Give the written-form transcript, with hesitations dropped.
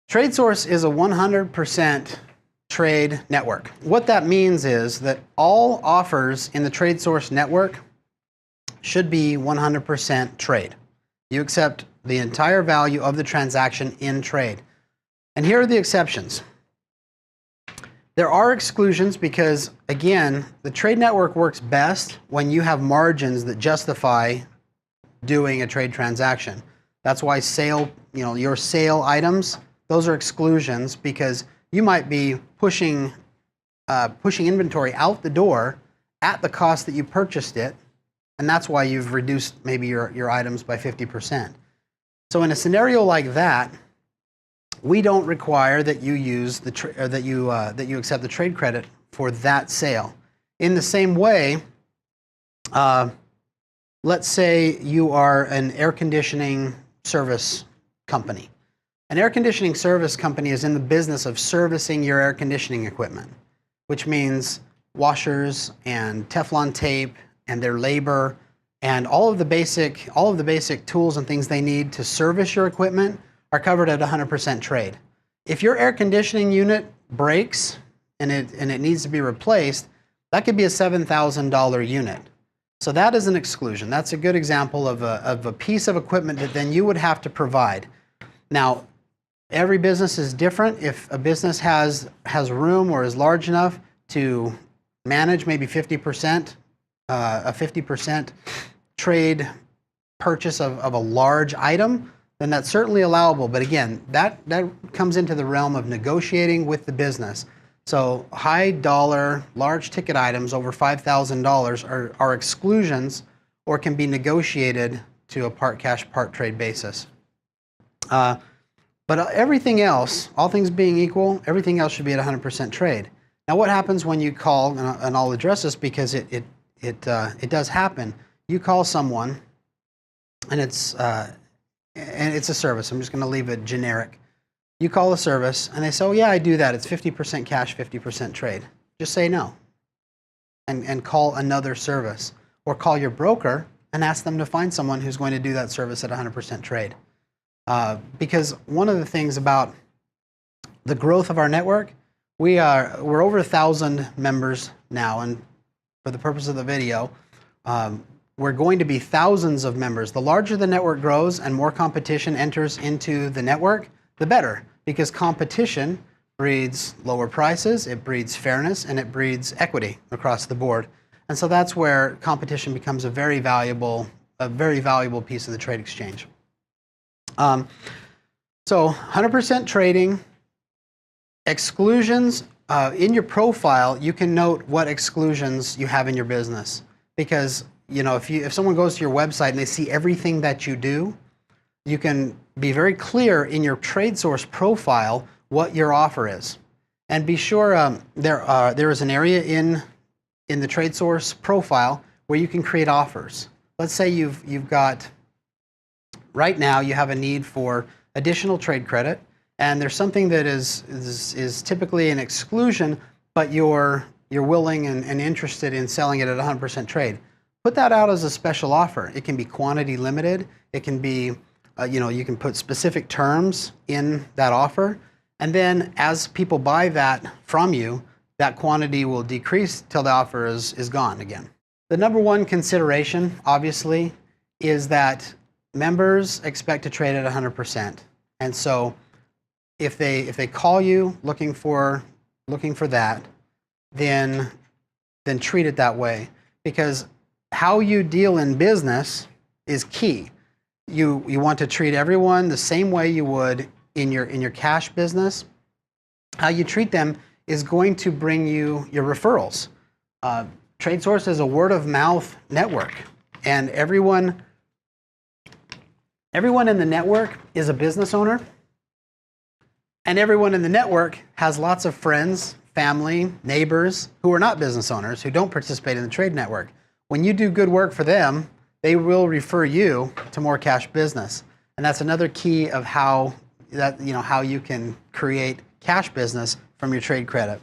Tradesource is a 100% trade network. What that means is that all offers in the Tradesource network should be 100% trade. You accept the entire value of the transaction in trade. And here are the exceptions. There are exclusions because, again, the trade network works best when you have margins that justify doing a trade transaction. That's why your sale items, those are exclusions because you might be pushing inventory out the door at the cost that you purchased it, and that's why you've reduced maybe your items by 50%. So in a scenario like that, we don't require that you use that you accept the trade credit for that sale. In the same way, let's say you are an air conditioning service company. An air conditioning service company is in the business of servicing your air conditioning equipment, which means washers and Teflon tape and their labor and all of the basic tools and things they need to service your equipment are covered at 100% trade. If your air conditioning unit breaks and it needs to be replaced, that could be a $7,000 unit. So that is an exclusion. That's a good example of a piece of equipment that then you would have to provide. Now, every business is different. If a business has room or is large enough to manage maybe 50%, a 50% trade purchase of a large item, then that's certainly allowable. But again, that comes into the realm of negotiating with the business. So high dollar, large ticket items over $5,000 are exclusions or can be negotiated to a part cash, part trade basis. But everything else, all things being equal, everything else should be at 100% trade. Now what happens when you call, and I'll address this because it does happen. You call someone and it's a service. I'm just going to leave it generic. You call a service and they say, oh yeah, I do that. It's 50% cash, 50% trade. Just say no and call another service, or call your broker and ask them to find someone who's going to do that service at 100% trade. Because one of the things about the growth of our network, we're over 1,000 members now, and for the purpose of the video, we're going to be thousands of members. The larger the network grows and more competition enters into the network, the better, because competition breeds lower prices, it breeds fairness, and it breeds equity across the board. And so that's where competition becomes a very valuable piece of the trade exchange. So 100% trading, exclusions. In your profile, you can note what exclusions you have in your business, because if someone goes to your website and they see everything that you do, you can be very clear in your Tradesource profile what your offer is. And be sure there is an area in the Tradesource profile where you can create offers. Let's say you've got, right now you have a need for additional trade credit, and there's something that is typically an exclusion, but you're willing and interested in selling it at 100% trade. Put that out as a special offer. It can be quantity limited. It can be, you can put specific terms in that offer. And then as people buy that from you, that quantity will decrease till the offer is gone again. The number one consideration, obviously, is that members expect to trade at 100%. And so if they call you looking for that, then treat it that way, because how you deal in business is key. You want to treat everyone the same way you would in your cash business. How you treat them is going to bring you your referrals. Tradesource is a word-of-mouth network, and everyone in the network is a business owner, and everyone in the network has lots of friends, family, neighbors who are not business owners, who don't participate in the trade network. When you do good work for them, they will refer you to more cash business. And that's another key of how you can create cash business from your trade credit.